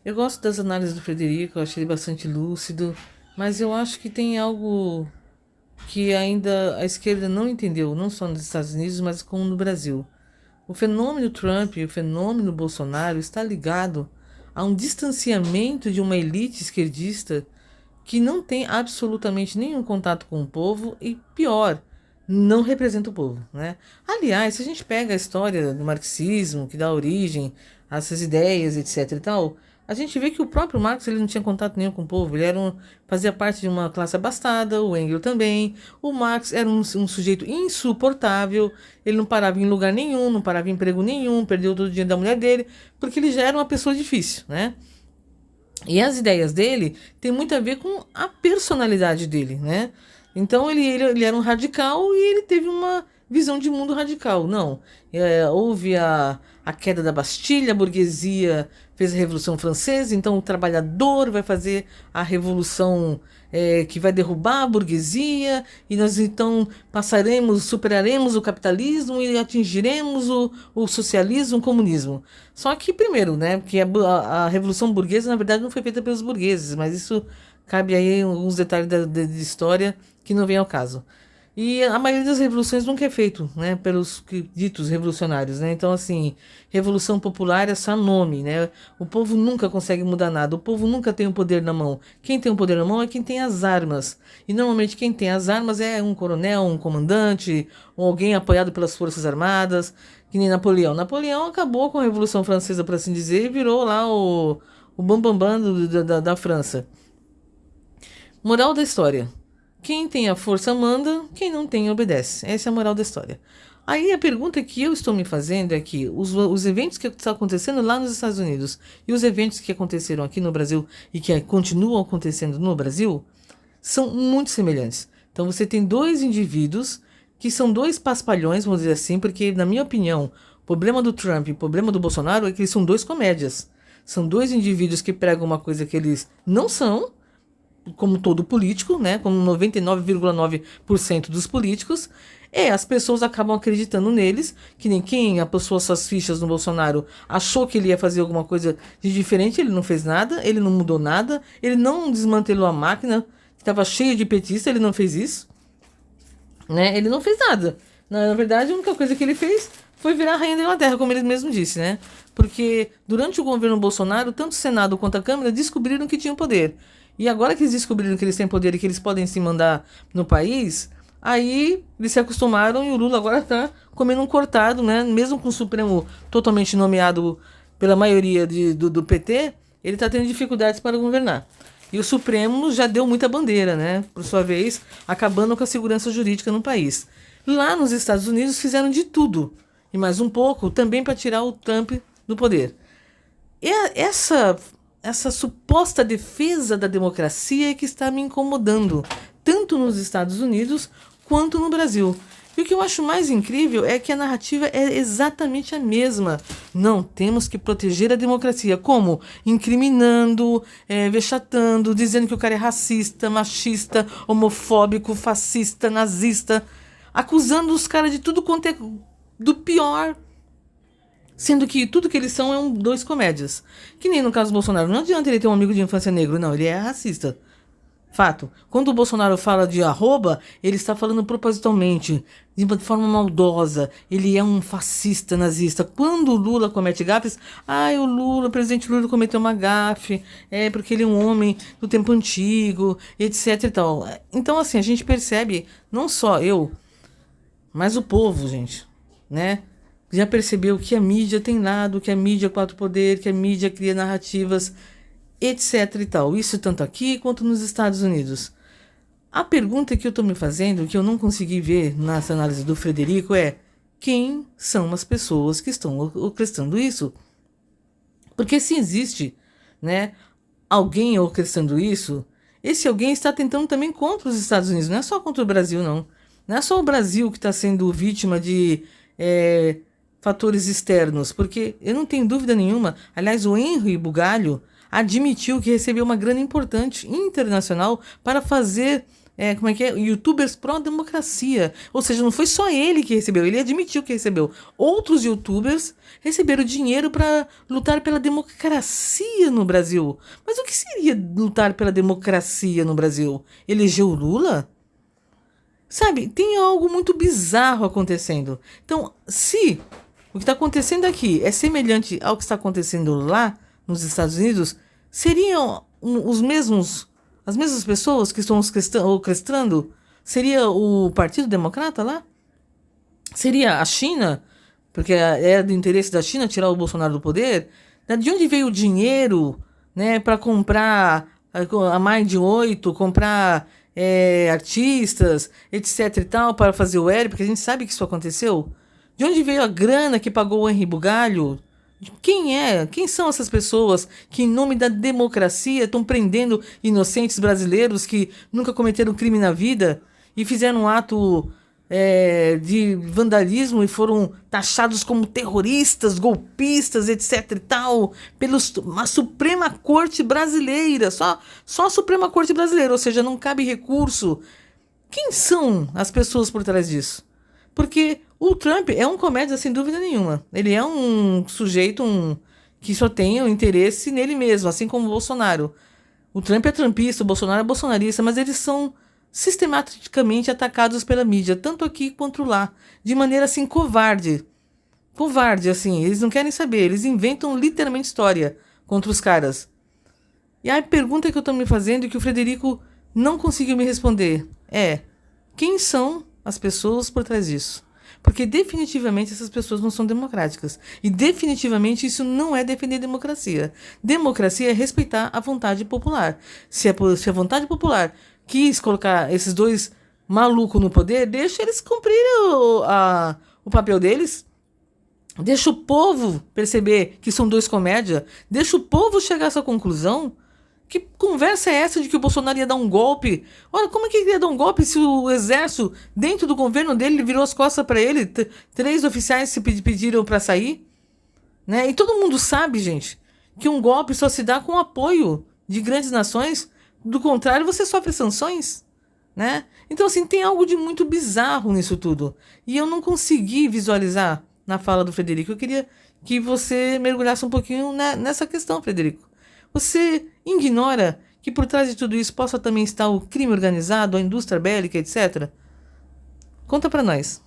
Eu gosto das análises do Frederico, eu achei ele bastante lúcido, mas eu acho que tem algo que ainda a esquerda não entendeu, não só nos Estados Unidos, mas como no Brasil. O fenômeno Trump e o fenômeno Bolsonaro está ligado a um distanciamento de uma elite esquerdista que não tem absolutamente nenhum contato com o povo e, pior, não representa o povo, né? Aliás, se a gente pega a história do marxismo, que dá origem a essas ideias, etc e tal, a gente vê que o próprio Marx ele não tinha contato nenhum com o povo, fazia parte de uma classe abastada, o Engels também. O Marx era um sujeito insuportável, ele não parava em lugar nenhum, não parava em emprego nenhum, perdeu todo o dinheiro da mulher dele, porque ele já era uma pessoa difícil, né? E as ideias dele têm muito a ver com a personalidade dele, né? Então ele era um radical e ele teve uma visão de mundo radical. Não, houve a queda da Bastilha, a burguesia fez a Revolução Francesa, então o trabalhador vai fazer a revolução que vai derrubar a burguesia e nós então superaremos o capitalismo e atingiremos o socialismo, o comunismo. Só que primeiro, né, porque a Revolução Burguesa na verdade não foi feita pelos burgueses, mas isso cabe aí alguns detalhes de história que não vem ao caso. E a maioria das revoluções nunca é feito, né, pelos ditos revolucionários, né? Então, assim, revolução popular é só nome, né? O povo nunca consegue mudar nada, o povo nunca tem o poder na mão. Quem tem o poder na mão é quem tem as armas. E normalmente quem tem as armas é um coronel, um comandante, ou alguém apoiado pelas forças armadas, que nem Napoleão. Napoleão acabou com a Revolução Francesa, por assim dizer, e virou lá o bambambam da França. Moral da história. Quem tem a força manda, quem não tem obedece. Essa é a moral da história. Aí a pergunta que eu estou me fazendo é que os eventos que estão acontecendo lá nos Estados Unidos e os eventos que aconteceram aqui no Brasil e que continuam acontecendo no Brasil são muito semelhantes. Então você tem dois indivíduos que são dois paspalhões, vamos dizer assim, porque na minha opinião, o problema do Trump e o problema do Bolsonaro é que eles são dois comédias. São dois indivíduos que pregam uma coisa que eles não são, como todo político, né, como 99,9% dos políticos, as pessoas acabam acreditando neles, que nem quem apostou suas fichas no Bolsonaro achou que ele ia fazer alguma coisa de diferente, ele não fez nada, ele não mudou nada, ele não desmantelou a máquina, que estava cheia de petista, ele não fez isso, né, ele não fez nada. Na verdade, a única coisa que ele fez foi virar a rainha da Inglaterra, como ele mesmo disse, né, porque durante o governo Bolsonaro, tanto o Senado quanto a Câmara descobriram que tinham poder. E agora que eles descobriram que eles têm poder e que eles podem se mandar no país, aí eles se acostumaram e o Lula agora está comendo um cortado, né? Mesmo com o Supremo totalmente nomeado pela maioria do PT, ele está tendo dificuldades para governar. E o Supremo já deu muita bandeira, né? Por sua vez, acabando com a segurança jurídica no país. Lá nos Estados Unidos fizeram de tudo, e mais um pouco, também para tirar o Trump do poder. E essa suposta defesa da democracia é que está me incomodando, tanto nos Estados Unidos quanto no Brasil. E o que eu acho mais incrível é que a narrativa é exatamente a mesma. Não, temos que proteger a democracia. Como? Incriminando, vexatando, dizendo que o cara é racista, machista, homofóbico, fascista, nazista, acusando os caras de tudo quanto é do pior. Sendo que tudo que eles são dois comédias. Que nem no caso do Bolsonaro. Não adianta ele ter um amigo de infância negro, não. Ele é racista. Fato. Quando o Bolsonaro fala de arroba, ele está falando propositalmente, de forma maldosa. Ele é um fascista nazista. Quando o Lula comete gafes, o presidente Lula cometeu uma gafe, porque ele é um homem do tempo antigo, etc e tal. Então, assim, a gente percebe, não só eu, mas o povo, gente, né? Já percebeu que a mídia tem lado, que a mídia é quatro poder, que a mídia cria narrativas, etc e tal. Isso tanto aqui quanto nos Estados Unidos. A pergunta que eu estou me fazendo, que eu não consegui ver nessa análise do Frederico, é: quem são as pessoas que estão orquestrando isso? Porque se existe, né, alguém orquestrando isso, esse alguém está tentando também contra os Estados Unidos. Não é só contra o Brasil, não. Não é só o Brasil que está sendo vítima de fatores externos, porque eu não tenho dúvida nenhuma. Aliás, o Henry Bugalho admitiu que recebeu uma grana importante internacional para fazer como é que é? YouTubers pró-democracia. Ou seja, não foi só ele que recebeu, ele admitiu que recebeu. Outros YouTubers receberam dinheiro para lutar pela democracia no Brasil. Mas o que seria lutar pela democracia no Brasil? Eleger o Lula? Sabe, tem algo muito bizarro acontecendo. Então, se o que está acontecendo aqui é semelhante ao que está acontecendo lá nos Estados Unidos, seriam os mesmos, as mesmas pessoas que estão orquestrando? Seria o Partido Democrata lá? Seria a China? Porque é do interesse da China tirar o Bolsonaro do poder? De onde veio o dinheiro, né, para comprar a Mind 8, comprar artistas, etc e tal, para fazer o L, porque a gente sabe que isso aconteceu? De onde veio a grana que pagou o Henri Bugalho? Quem é? Quem são essas pessoas que, em nome da democracia, estão prendendo inocentes brasileiros que nunca cometeram crime na vida e fizeram um ato de vandalismo e foram taxados como terroristas, golpistas, etc e tal, pela Suprema Corte Brasileira, só a Suprema Corte Brasileira, ou seja, não cabe recurso. Quem são as pessoas por trás disso? Porque o Trump é um comédia sem dúvida nenhuma. Ele é um sujeito que só tem o interesse nele mesmo, assim como o Bolsonaro. O Trump é trumpista, o Bolsonaro é bolsonarista, mas eles são sistematicamente atacados pela mídia, tanto aqui quanto lá, de maneira assim covarde. Covarde, assim, eles não querem saber, eles inventam literalmente história contra os caras. E a pergunta que eu estou me fazendo e que o Frederico não conseguiu me responder é: quem são as pessoas por trás disso? Porque definitivamente essas pessoas não são democráticas. E definitivamente isso não é defender democracia. Democracia é respeitar a vontade popular. Se a vontade popular quis colocar esses dois malucos no poder, deixa eles cumprirem o papel deles. Deixa o povo perceber que são dois comédia. Deixa o povo chegar a essa conclusão. Que conversa é essa de que o Bolsonaro ia dar um golpe? Olha, como é que ele ia dar um golpe se o exército, dentro do governo dele, virou as costas para ele? 3 oficiais se pediram para sair? Né? E todo mundo sabe, gente, que um golpe só se dá com o apoio de grandes nações. Do contrário, você sofre sanções. Né? Então, assim, tem algo de muito bizarro nisso tudo. E eu não consegui visualizar na fala do Frederico. Eu queria que você mergulhasse um pouquinho nessa questão, Frederico. Você ignora que por trás de tudo isso possa também estar o crime organizado, a indústria bélica, etc? Conta pra nós.